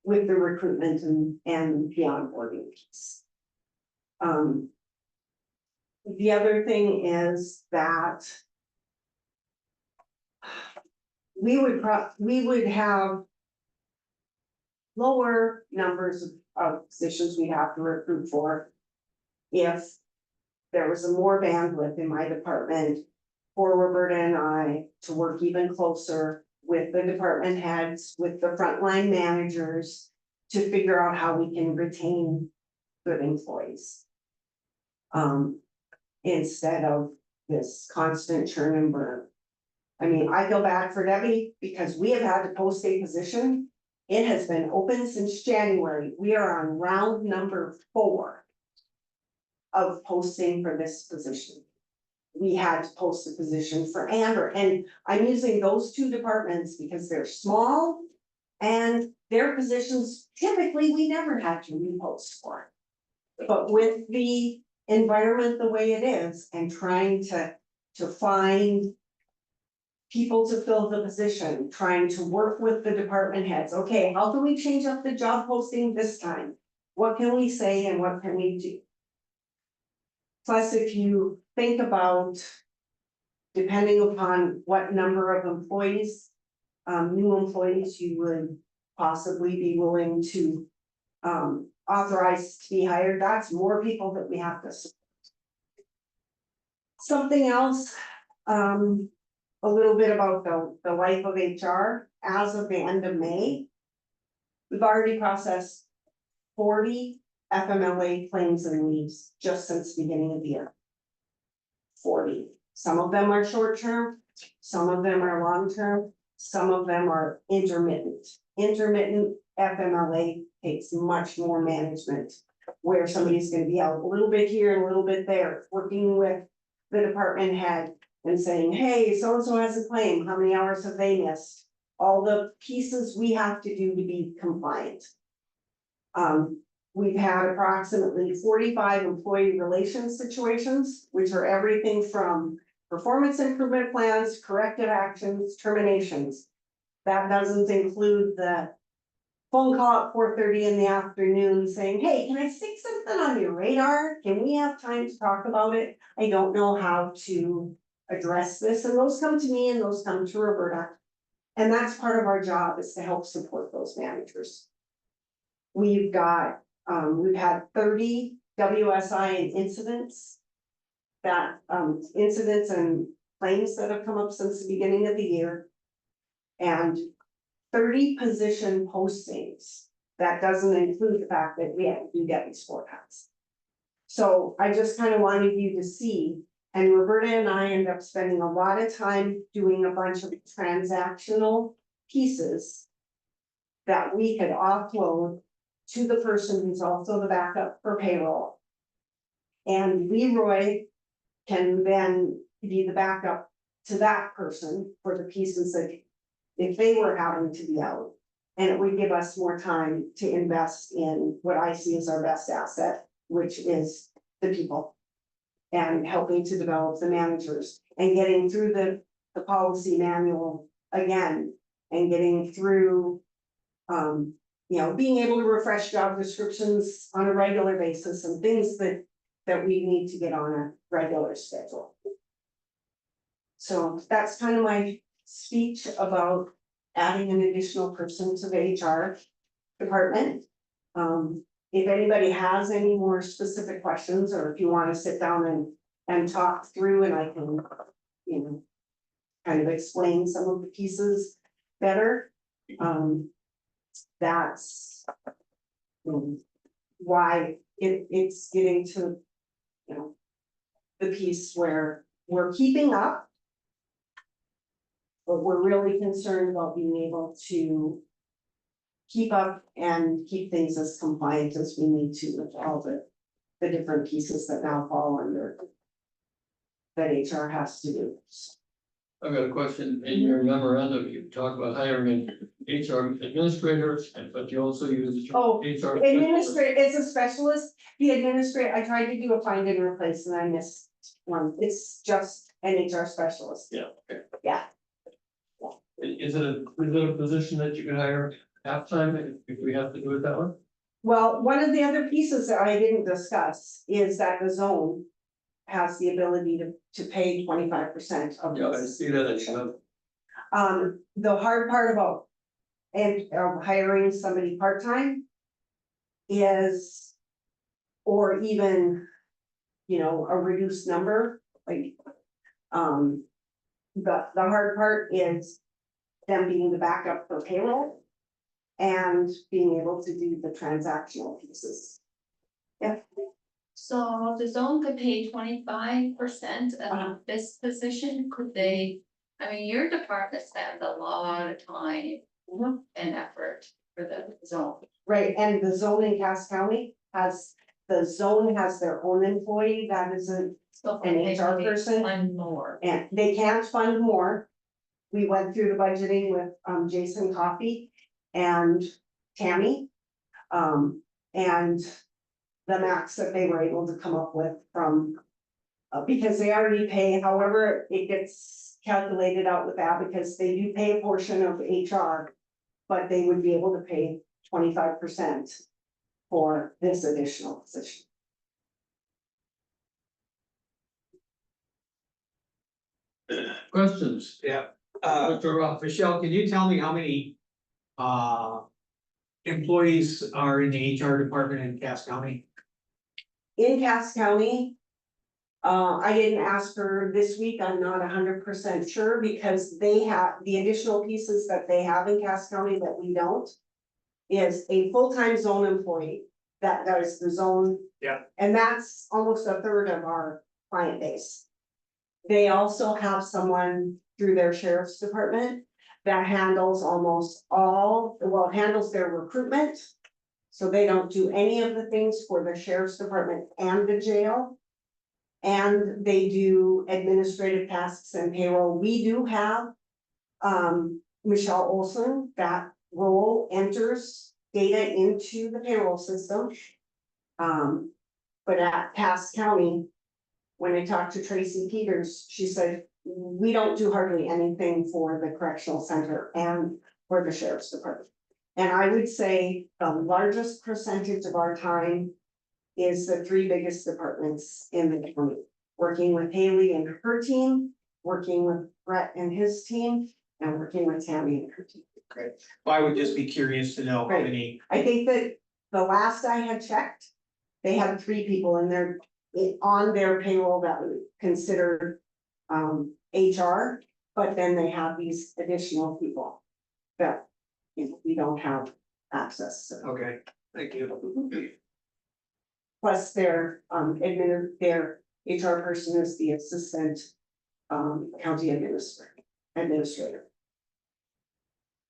Speaker 8: with the recruitment and the onboarding piece. The other thing is that we would have lower numbers of positions we have to recruit for if there was a more bandwidth in my department for Roberta and I to work even closer with the department heads, with the frontline managers to figure out how we can retain good employees. Instead of this constant churn and burn. I mean, I feel bad for Debbie because we have had to post a position. It has been open since January. We are on round number 4 of posting for this position. We had to post a position for Amber, and I'm using those 2 departments because they're small and their positions typically we never had to repost for. But with the environment the way it is and trying to find people to fill the position, trying to work with the department heads. Okay, how can we change up the job posting this time? What can we say and what can we do? Plus, if you think about, depending upon what number of employees, new employees you would possibly be willing to authorize to be hired, that's more people that we have to support. Something else, a little bit about the life of HR. As of the end of May, we've already processed 40 FMLA claims and leaves just since the beginning of the year. 40. Some of them are short-term, some of them are long-term, some of them are intermittent. Intermittent FMLA takes much more management, where somebody's gonna be out a little bit here and a little bit there, working with the department head and saying, hey, so-and-so has a claim, how many hours have they missed? All the pieces we have to do to be compliant. We've had approximately 45 employee relations situations, which are everything from performance improvement plans, corrective actions, terminations. That doesn't include the phone call at 4:30 in the afternoon saying, hey, can I stick something on your radar? Can we have time to talk about it? I don't know how to address this, and those come to me and those come to Roberta. And that's part of our job, is to help support those managers. We've got, we've had 30 WSI and incidents. That, incidents and claims that have come up since the beginning of the year. And 30 position postings. That doesn't include the fact that we have to do deputy sport hats. So I just kind of wanted you to see, and Roberta and I end up spending a lot of time doing a bunch of transactional pieces that we could offload to the person who's also the backup for payroll. And Leroy can then be the backup to that person for the pieces that if they were having to be out. And it would give us more time to invest in what I see as our best asset, which is the people. And helping to develop the managers and getting through the policy manual again. And getting through, you know, being able to refresh job descriptions on a regular basis and things that we need to get on a regular schedule. So that's kind of my speech about adding an additional person to the HR department. If anybody has any more specific questions, or if you want to sit down and talk through, and I can, you know, kind of explain some of the pieces better. That's why it's getting to, you know, the piece where we're keeping up. But we're really concerned about being able to keep up and keep things as compliant as we need to with all the different pieces that now fall under that HR has to do.
Speaker 2: I've got a question. In your memorandum, you talk about hiring an HR administrator, but you also use the term
Speaker 8: Oh,
Speaker 2: HR.
Speaker 8: Administrator is a specialist. The administrator, I tried to do a find and replace and I missed one. It's just an HR specialist.
Speaker 2: Yeah, okay.
Speaker 8: Yeah.
Speaker 2: Is it a position that you can hire half-time if we have to do it that way?
Speaker 8: Well, one of the other pieces that I didn't discuss is that the zone has the ability to pay 25% of
Speaker 2: Yeah, I
Speaker 8: this.
Speaker 2: see that. It's not-
Speaker 8: The hard part about hiring somebody part-time is, or even, you know, a reduced number, like, the hard part is them being the backup for payroll and being able to do the transactional pieces. Yeah.
Speaker 3: So the zone could pay 25%
Speaker 8: Uh-huh.
Speaker 3: of this position, could they? I mean, your department spends a lot of time
Speaker 8: Mhm.
Speaker 3: and effort for the zone.
Speaker 8: Right, and the zone in Cass County has, the zone has their own employee that isn't,
Speaker 3: So
Speaker 8: An
Speaker 3: they
Speaker 8: HR
Speaker 3: pay
Speaker 8: person?
Speaker 3: one more.
Speaker 8: and they can't fund more. We went through the budgeting with Jason Coffey and Tammy. And the max that they were able to come up with from. Because they already pay, however, it gets calculated out with that, because they do pay a portion of HR. But they would be able to pay 25% for this additional position.
Speaker 2: Questions?
Speaker 10: Yeah,
Speaker 2: Dr. Roth?
Speaker 10: Michelle, can you tell me how many employees are in the HR department in Cass County?
Speaker 8: In Cass County. I didn't ask her this week, I'm not 100% sure, because they have, the additional pieces that they have in Cass County that we don't. Is a full-time zone employee that does the zone.
Speaker 10: Yeah.
Speaker 8: And that's almost a third of our client base. They also have someone through their sheriff's department that handles almost all, well, handles their recruitment. So they don't do any of the things for the sheriff's department and the jail. And they do administrative tasks and payroll. We do have Michelle Olson, that role enters data into the payroll system. But at Cass County, when I talked to Tracy Peters, she said, we don't do hardly anything for the correctional center and for the sheriff's department. And I would say the largest percentage of our time is the three biggest departments in the county. Working with Haley and her team, working with Brett and his team, and working with Tammy and her team.
Speaker 10: Great. Well, I would just be curious to know how
Speaker 8: Right.
Speaker 10: many,
Speaker 8: I think that the last I had checked, they had 3 people in their, on their payroll that were considered HR, but then they have these additional people that, you know, we don't have access to.
Speaker 10: okay, thank you.
Speaker 8: Plus their their HR person is the assistant county administrator.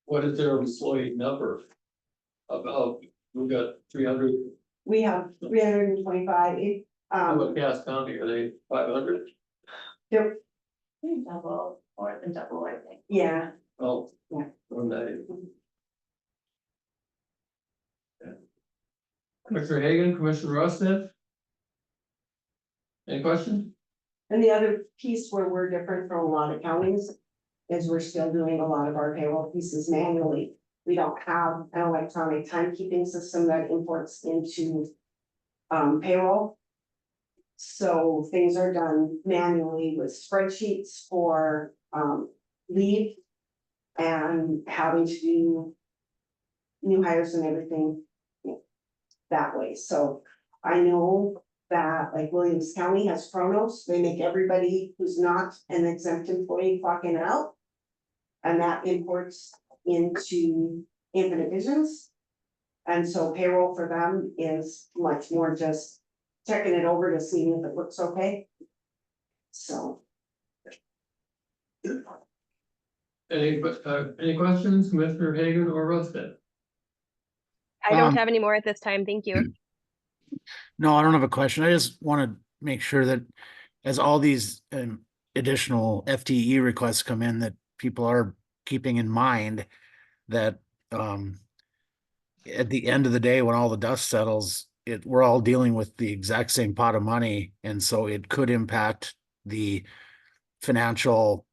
Speaker 2: What is their employee number? About, we've got 300,
Speaker 8: We have 325,
Speaker 2: how about Cass County, are they 500?
Speaker 8: they're,
Speaker 1: Double, more than double, I think.
Speaker 8: yeah,
Speaker 2: Oh.
Speaker 8: Yeah.
Speaker 2: One day. Commissioner Hagan, Commissioner Rossett? Any questions?
Speaker 8: and the other piece where we're different from a lot of counties is we're still doing a lot of our payroll pieces manually. We don't have an electronic timekeeping system that imports into payroll. So things are done manually with spreadsheets for leave and having to do new hires and everything that way. So I know that like Williams County has Chronos, they make everybody who's not an exempt employee clock in and out. And that imports into Infinite Visions. And so payroll for them is much more just checking it over to see if it looks okay. So.
Speaker 2: Any questions, Commissioner Hagan or Rossett?
Speaker 4: I don't
Speaker 5: Um,
Speaker 4: have any more at this time. Thank you.
Speaker 5: No, I don't have a question. I just want to make sure that as all these additional FTE requests come in, that people are keeping in mind that at the end of the day, when all the dust settles, we're all dealing with the exact same pot of money. And so it could impact the financial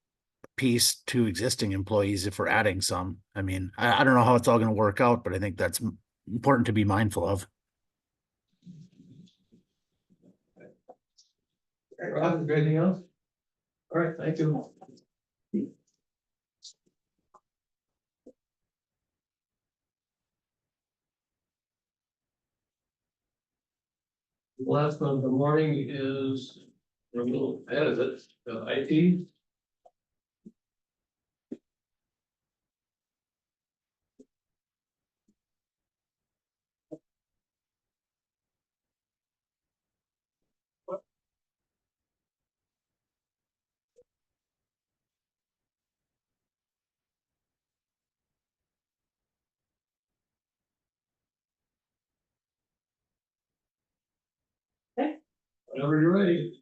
Speaker 5: piece to existing employees if we're adding some. I mean, I don't know how it's all going to work out, but I think that's important to be mindful of.
Speaker 2: Rob, anything else? All right, thank you. Last one of the morning is, we're a little ahead of it, IT. Whenever you're ready.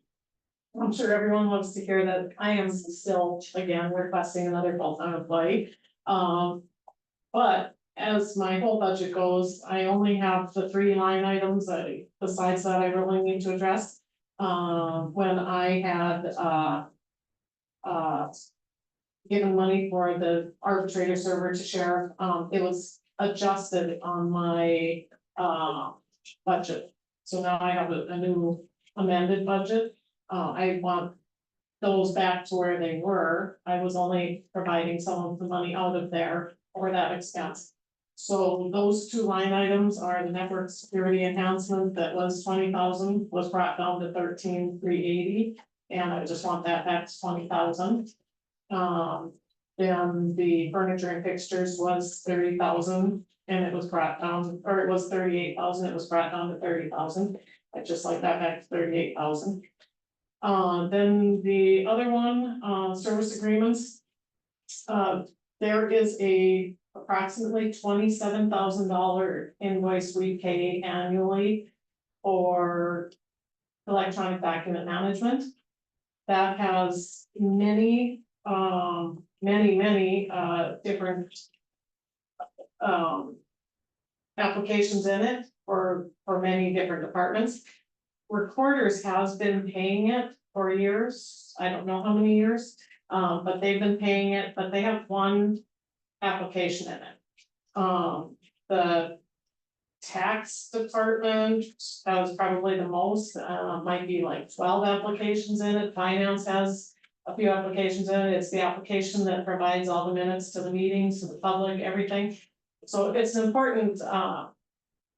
Speaker 1: I'm sure everyone wants to hear that I am still, again, requesting another full-time employee. But as my whole budget goes, I only have the 3 line items that, besides that, I really need to address. When I had, given money for the arbitrator server to sheriff, it was adjusted on my, budget. So now I have a new amended budget. I want those back to where they were. I was only providing some of the money out of there for that expense. So those 2 line items are the network security enhancement that was 20,000, was brought down to 13,380. And I just want that back to 20,000. Then the furniture and fixtures was 30,000 and it was brought down, or it was 38,000, it was brought down to 30,000. I just like that back to 38,000. Then the other one, service agreements. There is a approximately $27,000 invoice we pay annually for electronic document management. That has many, different. Applications in it for many different departments. Recorders has been paying it for years, I don't know how many years, but they've been paying it, but they have one application in it. The tax department has probably the most, might be like 12 applications in it. Finance has a few applications in it. It's the application that provides all the minutes to the meetings, to the public, everything. So it's an important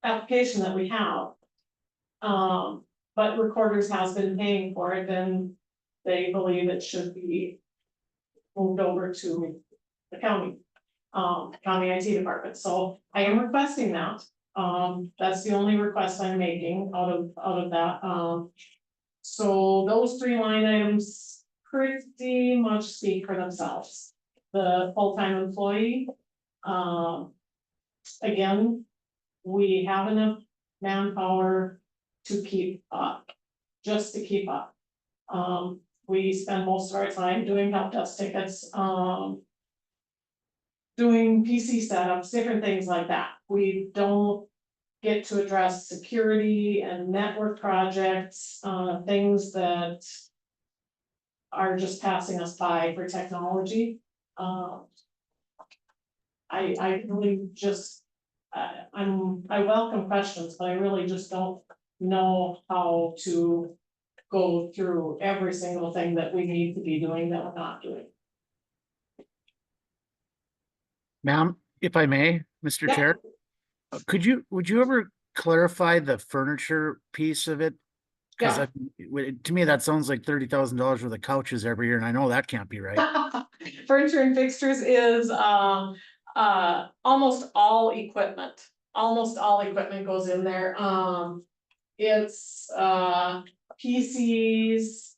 Speaker 1: application that we have. But Recorders has been paying for it, and they believe it should be moved over to the county IT department. So I am requesting that. That's the only request I'm making out of that. So those 3 line items pretty much speak for themselves. The full-time employee, again, we have enough manpower to keep up, just to keep up. We spend most of our time doing help desk tickets, doing PC setups, different things like that. We don't get to address security and network projects, things that are just passing us by for technology. I really just, I welcome questions, but I really just don't know how to go through every single thing that we need to be doing that we're not doing.
Speaker 5: Ma'am, if I may, Mr.
Speaker 1: Yeah.
Speaker 5: Chair, would you ever clarify the furniture piece of it? Cause
Speaker 1: Yeah.
Speaker 5: to me, that sounds like $30,000 worth of couches every year, and I know that can't be right.
Speaker 1: Furniture and fixtures is almost all equipment. Almost all equipment goes in there. It's PCs,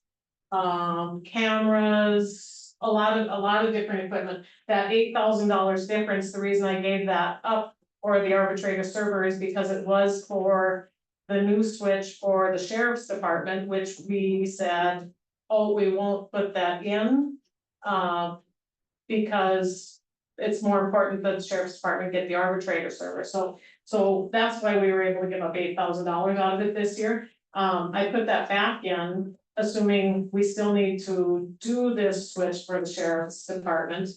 Speaker 1: cameras, a lot of different equipment. That $8,000 difference, the reason I gave that up for the arbitrator server is because it was for the new switch for the sheriff's department, which we said, oh, we won't put that in. Because it's more important that the sheriff's department get the arbitrator server, so that's why we were able to give up $8,000 out of it this year. I put that back in, assuming we still need to do this switch for the sheriff's department.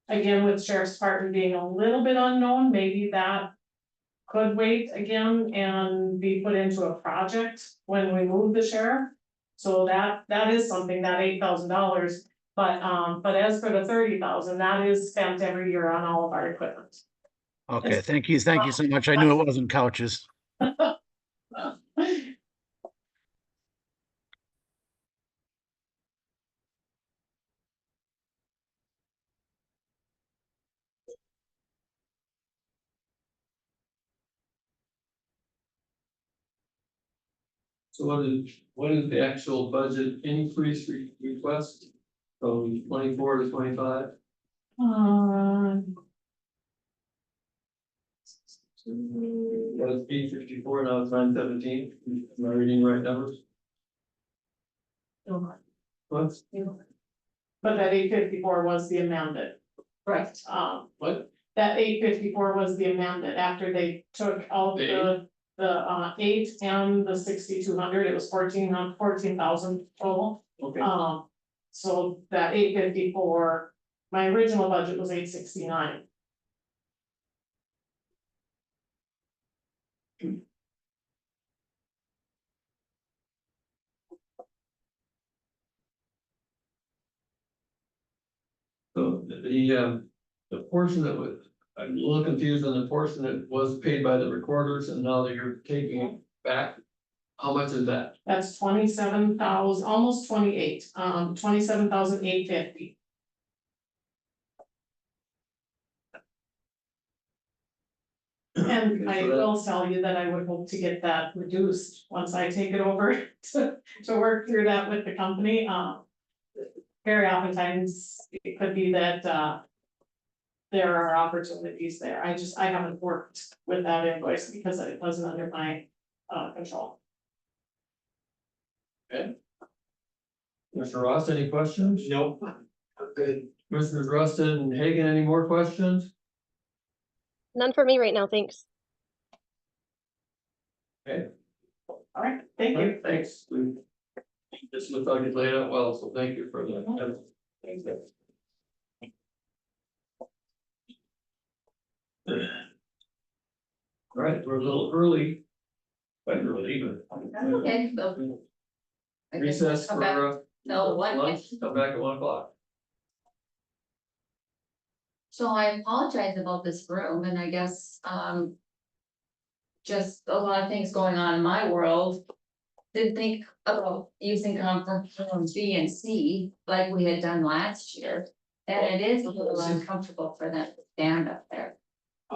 Speaker 1: Again, with sheriff's department being a little bit unknown, maybe that could wait again and be put into a project when we move the sheriff. So that is something, that $8,000. But as for the 30,000, that is spent every year on all of our equipment.
Speaker 5: Okay, thank you so much. I knew it wasn't couches.
Speaker 2: So what is the actual budget increase request from 24 to 25? Was 854, now it's 917, am I reading the right numbers? What?
Speaker 1: But that 854 was the amended. Right.
Speaker 2: What?
Speaker 1: That 854 was the amended after they took out the 8 and the 6,200, it was 14,000 total.
Speaker 2: Okay.
Speaker 1: So that 854, my original budget was 869.
Speaker 2: So the portion that was, I'm a little confused on the portion that was paid by the recorders and now that you're taking it back. How much is that?
Speaker 1: That's 27,000, almost 28, 27,850. And I will tell you that I would hope to get that reduced once I take it over to work through that with the company. Very oftentimes, it could be that there are opportunities there. I haven't worked with that invoice because it wasn't under my control.
Speaker 2: Mr. Ross, any questions?
Speaker 10: Nope. Good.
Speaker 2: Commissioners Rustin and Hagan, any more questions?
Speaker 4: None for me right now, thanks.
Speaker 2: Okay.
Speaker 8: All right, thank you.
Speaker 2: Thanks. This looks like it's laid out well, so thank you for that. Thanks. All right, we're a little early. Quite early, but.
Speaker 3: Okay, so. I guess we'll
Speaker 2: Recess
Speaker 3: come
Speaker 2: for,
Speaker 3: back till one.
Speaker 2: lunch, come back at 1 o'clock.
Speaker 3: So I apologize about this room and I guess, just a lot of things going on in my world. Didn't think about using conference rooms B and C like we had done last year. And it is a little uncomfortable for them to stand up there.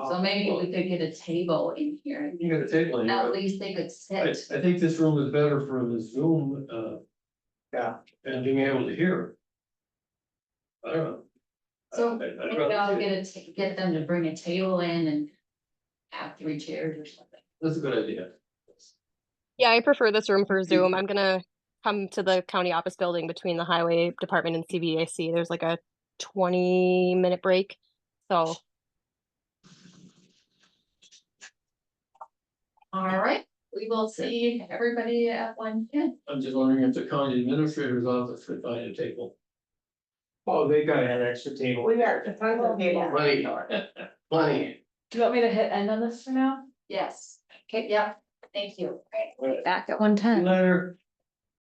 Speaker 3: So maybe we could get a table in here.
Speaker 2: You got a table in
Speaker 3: At
Speaker 2: here.
Speaker 3: least they could
Speaker 2: I
Speaker 3: sit.
Speaker 2: think this room is better for the Zoom,
Speaker 10: Yeah.
Speaker 2: and being able to hear. I don't know.
Speaker 3: So
Speaker 2: I'd
Speaker 3: maybe
Speaker 2: rather
Speaker 3: I'll
Speaker 2: see it.
Speaker 3: get them to bring a table in and have 3 chairs or something.
Speaker 2: That's a good idea.
Speaker 4: Yeah, I prefer this room for Zoom. I'm gonna come to the county office building between the highway department and CVAC. There's like a 20-minute break. So
Speaker 3: All right, we will see everybody at 1:10.
Speaker 2: I'm just wondering if the county administrator's office could find a table.
Speaker 10: Oh, they got an extra table.
Speaker 8: We are, the front of the table.
Speaker 10: Plenty. Plenty.
Speaker 1: Do you want me to hit end on this for now?
Speaker 3: Yes, okay, yep, thank you.
Speaker 2: Right.
Speaker 1: Back at 1:10.
Speaker 2: Later.